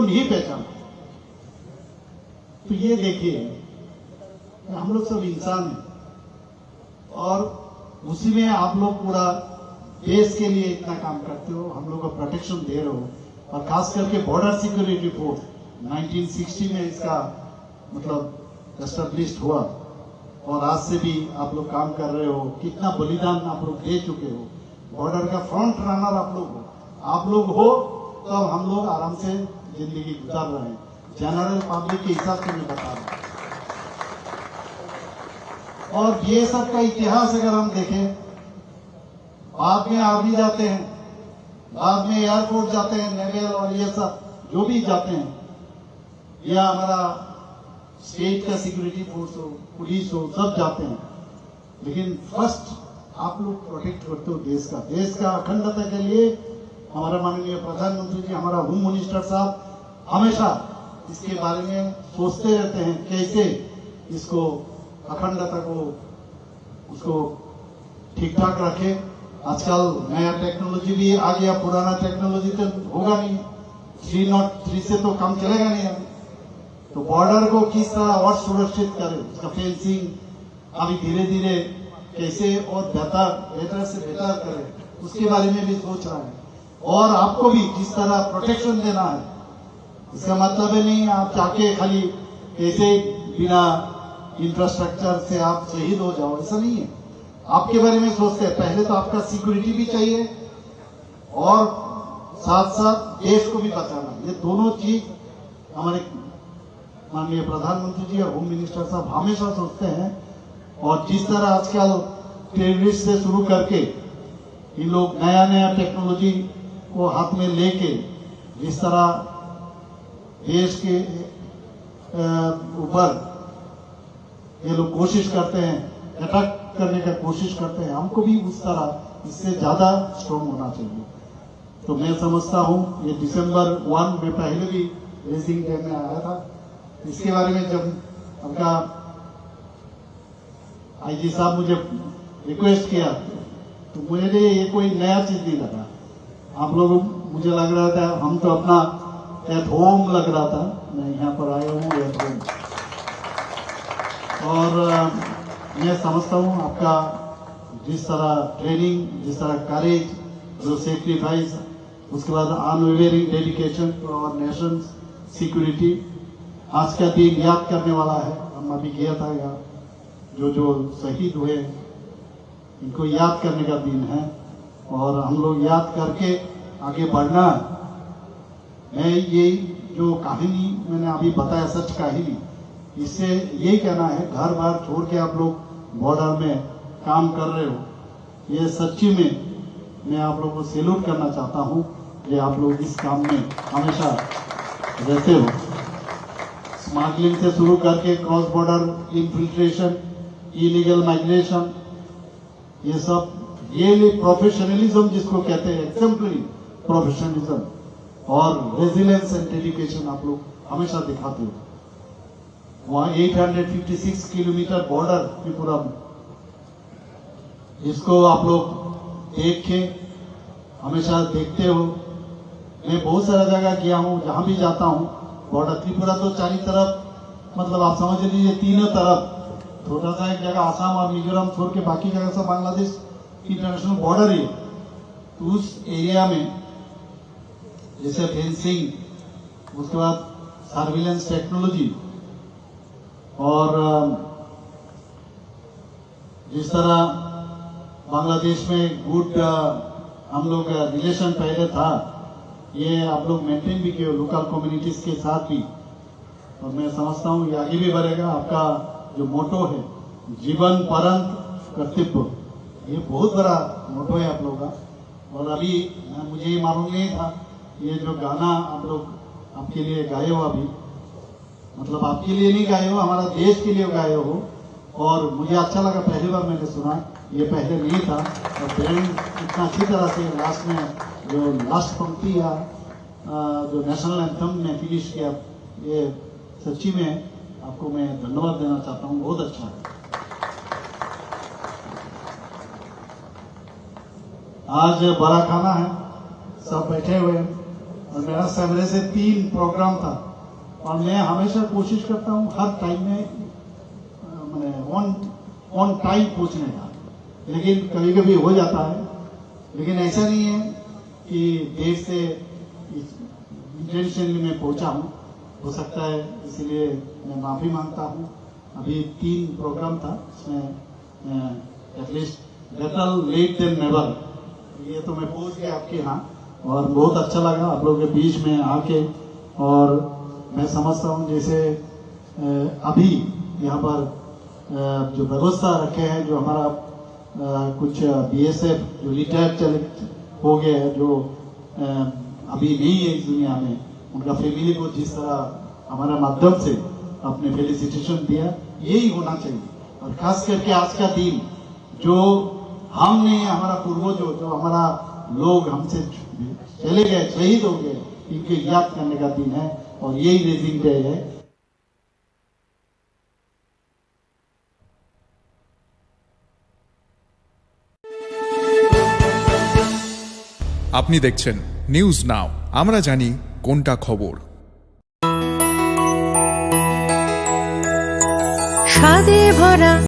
नहीं पहचाना। तो ये देखिए, हम लोग सब इंसान हैं और उसी में आप लोग पूरा देश के लिए इतना काम करते हो, हम लोग को प्रोटेक्शन दे रहे हो। और खास करके बॉर्डर सिक्योरिटी फोर्स 1960 में इसका मतलब एस्टेब्लिश हुआ और आज से भी आप लोग काम कर रहे हो। कितना बलिदान आप लोग दे चुके हो, बॉर्डर का फ्रंट रनर आप लोग हो तब हम लोग आराम से जिंदगी गुजार रहे हैं। जनरल पब्लिक के हिसाब से मैं बता रहा हूं। और ये सब का इतिहास अगर हम देखें, बाद में आर्मी जाते हैं, बाद में एयरफोर्स जाते हैं, नेवल और ये सब जो भी जाते हैं, या हमारा स्टेट का सिक्योरिटी फोर्स हो, पुलिस हो, सब जाते हैं। लेकिन फर्स्ट आप लोग प्रोटेक्ट करते हो देश का अखंडता के लिए। हमारा माननीय प्रधानमंत्री जी, हमारा होम मिनिस्टर साहब हमेशा इसके बारे में सोचते रहते हैं, कैसे इसको अखंडता को उसको ठीक ठाक रखे। आजकल नया टेक्नोलॉजी भी आ गया, पुराना टेक्नोलॉजी तो होगा नहीं, 303 से तो काम चलेगा नहीं अभी। तो बॉर्डर को किस तरह और सुरक्षित करें, उसका फेंसिंग अभी धीरे धीरे कैसे और बेहतर से बेहतर करें, उसके बारे में भी सोच रहा है। और आपको भी किस तरह प्रोटेक्शन देना है। इसका मतलब है नहीं आप जाके खाली कैसे बिना इंफ्रास्ट्रक्चर से आप शहीद हो जाओ, ऐसा नहीं है। आपके बारे में सोचते हैं, पहले तो आपका सिक्योरिटी भी चाहिए और साथ साथ देश को भी बचाना। ये दोनों चीज हमारे माननीय प्रधानमंत्री जी और होम मिनिस्टर साहब हमेशा सोचते हैं। और जिस तरह आजकल टेररिस्ट से शुरू करके ये लोग नया टेक्नोलॉजी को हाथ में लेके जिस तरह देश के ऊपर ये लोग कोशिश करते हैं, अटैक करने का कोशिश करते हैं, हमको भी उस तरह इससे ज्यादा स्ट्रॉन्ग होना चाहिए। तो मैं समझता हूँ ये दिसंबर 1 में पहले भी रेजिंग डे में आया था। इसके बारे में जब आपका आईजी साहब मुझे रिक्वेस्ट किया तो मुझे ये कोई नया चीज नहीं लगा। आप लोग मुझे लग रहा था हम तो अपना एट होम लग रहा था, मैं यहाँ पर आया हूँ एट होम। और मैं समझता हूँ आपका जिस तरह ट्रेनिंग, जिस तरह करेज, जो सेक्रीफाइस, उसके बाद unwavering dedication to our nation security, आज का दिन याद करने वाला है। हम अभी गया था यहाँ, जो शहीद हुए इनको याद करने का दिन है और हम लोग याद करके आगे बढ़ना। मैं ये जो कहानी मैंने अभी बताया, सच कहानी, इससे यही कहना है, घर बार छोड़ के आप लोग बॉर्डर में काम कर रहे हो, ये सच्ची में मैं आप लोगों को सैल्यूट करना चाहता हूँ कि आप लोग इस काम में हमेशा रहते हो। स्मगलिंग से शुरू करके cross border infiltration, illegal migration, ये सब ये प्रोफेशनलिज्म जिसको कहते हैं, एग्जाम्पलरी प्रोफेशनलिज्म और रेजिलेंस एंड डेडिकेशन आप लोग हमेशा दिखाते हो। वहाँ 856 किलोमीटर बॉर्डर त्रिपुरा, इसको आप लोग देखे, हमेशा देखते हो। मैं बहुत सारा जगह गया हूँ, जहाँ भी जाता हूँ बॉर्डर त्रिपुरा तो चारों तरफ, मतलब आप समझ लीजिए तीनों तरफ, छोटा सा एक जगह आसाम और मिजोरम छोड़ के बाकी जगह सब बांग्लादेश इंटरनेशनल बॉर्डर ही है। तो उस एरिया में जैसे फेंसिंग, उसके बाद सर्विलेंस टेक्नोलॉजी और जिस तरह बांग्लादेश में गुड हम लोग रिलेशन पहले था, ये आप लोग मेंटेन भी किए लोकल कम्युनिटीज के साथ भी। और मैं समझता हूँ ये आगे भी बढ़ेगा। आपका जो मोटो है, जीवन परंत कर्तव्य, ये बहुत बड़ा मोटो है आप लोगों का। और अभी मुझे ये मालूम नहीं था, ये जो गाना आप लोग आपके लिए गाए हो अभी, मतलब आपके लिए नहीं गाए हो, हमारा देश के लिए गाए हो। और मुझे अच्छा लगा, पहली बार मैंने सुना, ये पहले नहीं था। और बैंड इतना अच्छी तरह से लास्ट में जो लास्ट पंक्ति या जो नेशनल एंथम ने फिनिश किया, ये सच्ची में आपको मैं धन्यवाद देना चाहता हूँ, बहुत अच्छा है। आज बड़ा खाना है, सब बैठे हुए हैं और मेरा सवेरे से 3 प्रोग्राम था और मैं हमेशा कोशिश करता हूँ हर टाइम में मैंने ऑन टाइम पहुंचने का, लेकिन कभी कभी हो जाता है। लेकिन ऐसा नहीं है कि देर से इंटेंशनली मैं पहुंचा हूँ, हो सकता है, इसलिए मैं माफी मांगता हूँ। अभी 3 प्रोग्राम था, इसमें at least better late than never, ये तो मैं पहुंच गया आपके यहाँ और बहुत अच्छा लगा आप लोगों के बीच में आके। और मैं समझता हूँ जैसे अभी यहाँ पर जो व्यवस्था रखे हैं, जो हमारा कुछ बीएसएफ जो रिटायर्ड चले हो गए हैं, जो अभी नहीं है इस दुनिया में, उनका फैमिली को जिस तरह हमारे माध्यम से अपने फेलिसिटेशन दिया, यही होना चाहिए। और खास करके आज का दिन जो हमने, हमारा पूर्वजों, जो हमारा लोग हमसे चले गए, शहीद हो गए, इनके याद करने का दिन है और यही रेजिंग डे है। আপনি দেখছেন নিউজ নাও, আমরা জানি কোনটা খবর। স্বাদে ভরা